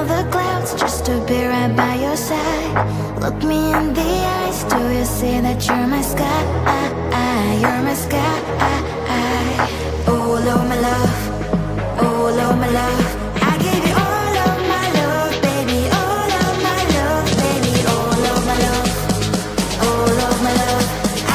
all the clouds just to be right by your side. Look me in the eyes, do you see that you're my sky? You're my sky. Oh Lord, my love. Oh Lord, my love. I give you all of my love, baby. All of my love, baby. All of my love. All of my love.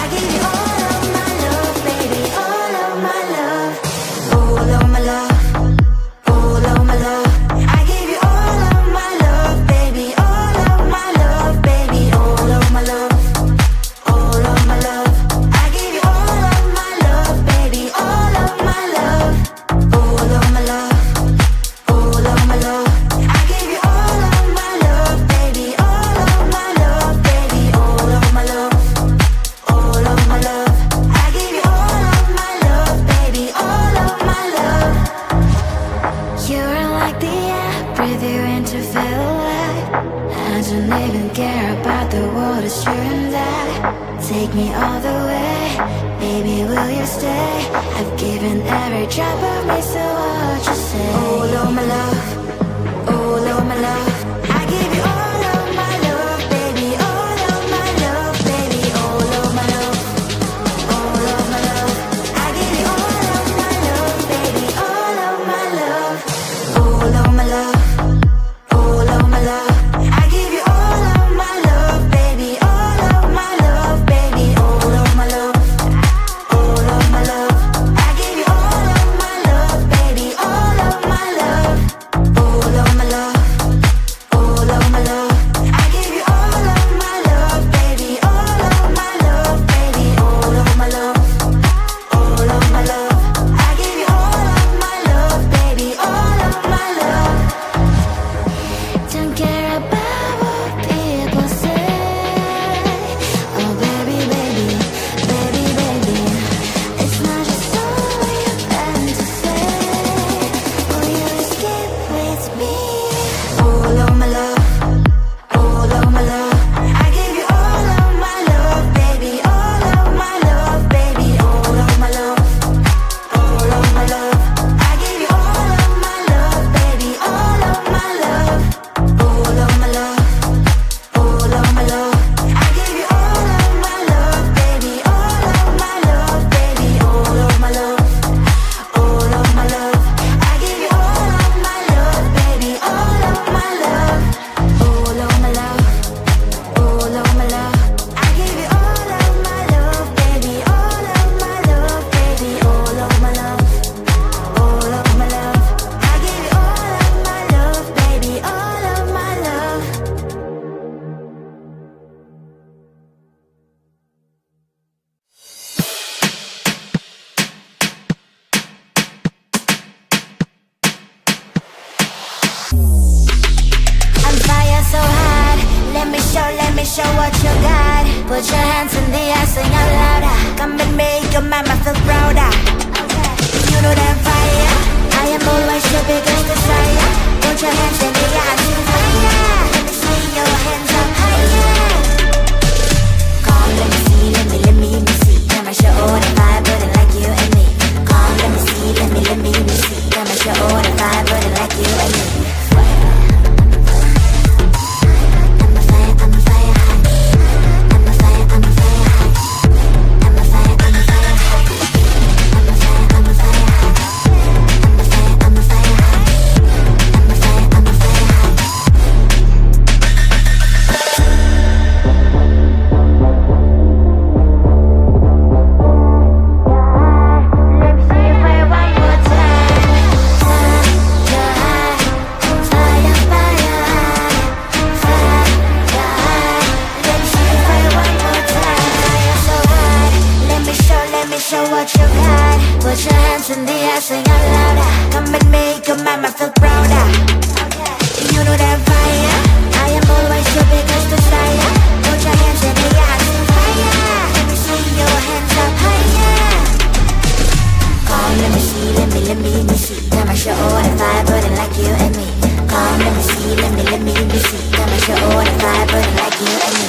I give you all of my love, baby. All of my love. All of my love. All of my love. I give you all of my love, baby. All of my love, baby. All of my love. All of my love. I give you all of my love, baby. All of my love. All of my love. All of my love. I give you all of my love, baby. All of my love, baby. All of my love. All of my love. I give you all of my love, baby. All of my love. You're like the air, breathe you in to feel alive. I don't even care about the world, it's you and I. Take me all the way, baby, will you stay? I've given every drop of me, so what you say? Oh Lord, my love. Oh Lord, my love. I give you all of my love, baby. All of my love, baby. All of my love. All of my love. I give you all of my love, baby. All of my love. All of my love. All of my love. I give you all of my love, baby. All of my love, baby. All of my love. All of my love. I give you all of my love, baby. All of my love. All of my love. All of my love. I give you all of my love, baby. All of my love, baby. All of my love. All of my love. I give you all of my love, baby. All of my love. Don't care about what people say. Oh baby, baby, baby, baby. It's not just all you meant to say. Will you escape with me? All of my love. All of my love. I give you all of my love, baby. All of my love, baby. All of my love. All of my love. I give you all of my love, baby. All of my love. All of my love. All of my love. I give you all of my love, baby. All of my love, baby. All of my love. All of my love. I give you all of my love, baby. All of my love. All of my love. All of my love. I give you all of my love, baby. All of my love, baby. All of my love. All of my love. I give you all of my love, baby. All of my love. I'm fire so hot. Let me show what you got. Put your hands in the air, sing out louder. Come and make your mama feel prouder. You know that fire. I am always your biggest desire. Put your hands in the air, sing fire. Let me see your hands up higher. Come, let me see, let me see. I'ma show all the fire burning like you and me. Come, let me see, let me see. I'ma show all the fire burning like you and me. Show what you got. Put your hands in the air, sing out louder. Come and make your mama feel prouder. You know that fire. I am always your biggest desire. Put your hands in the air, sing fire. Let me see your hands up higher. Come, let me see, let me see. I'ma show all the fire burning like you and me. Come, let me see, let me see. I'ma show all the fire burning like you and me.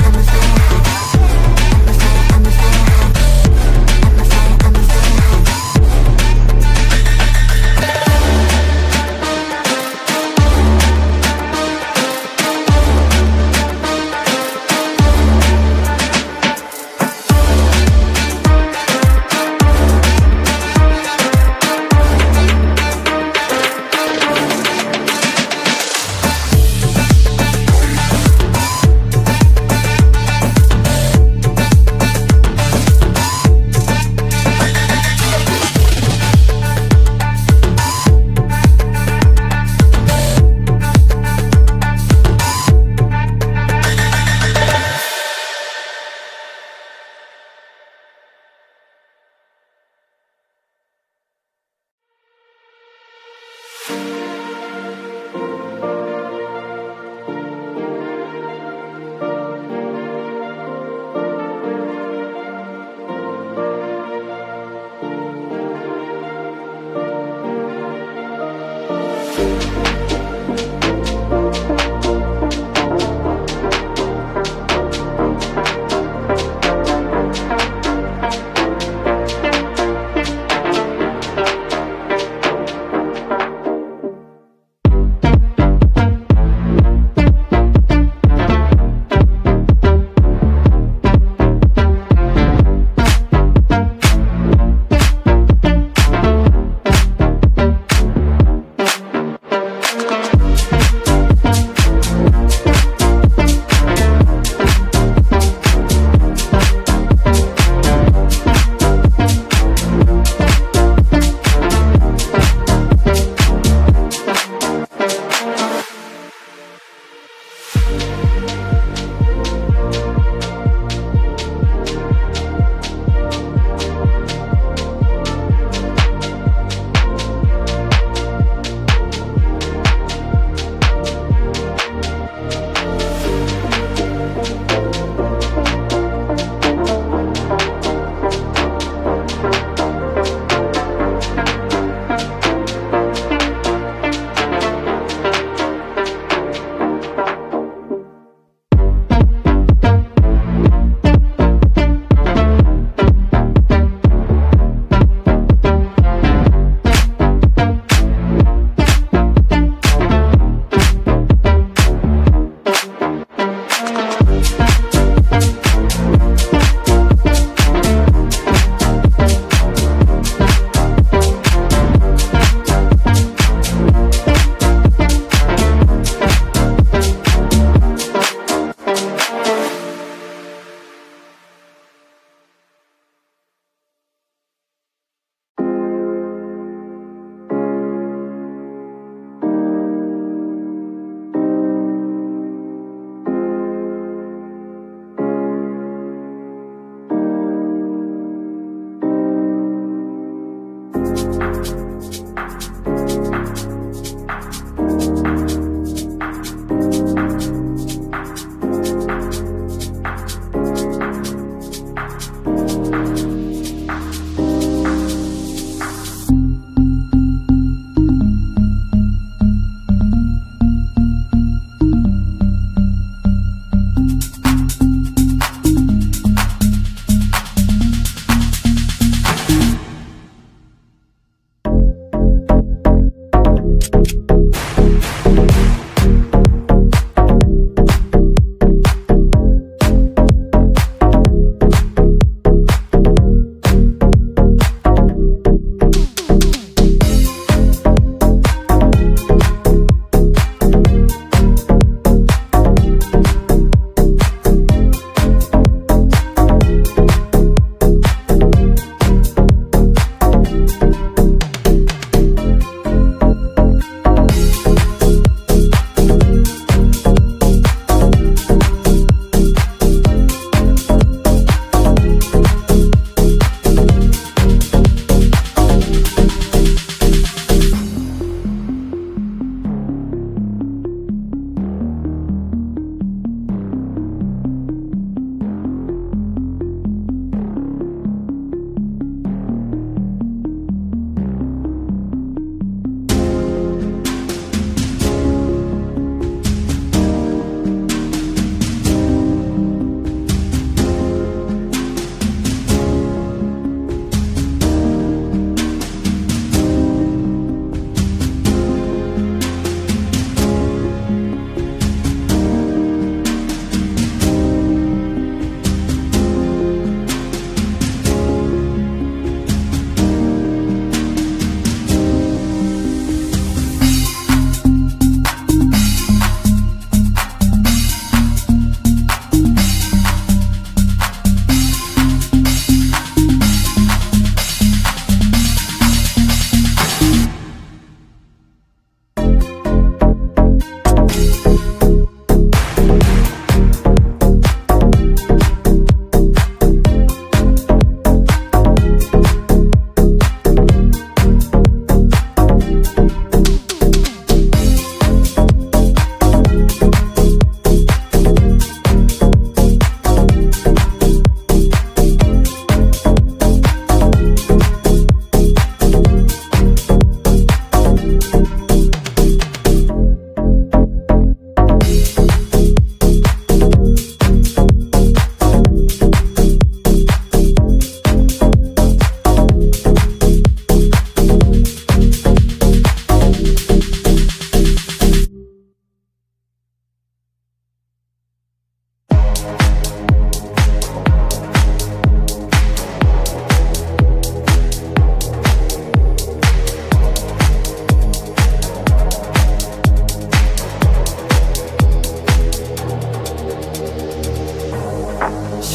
I'm a fire.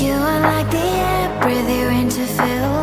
You are like the air, breathe you in to feel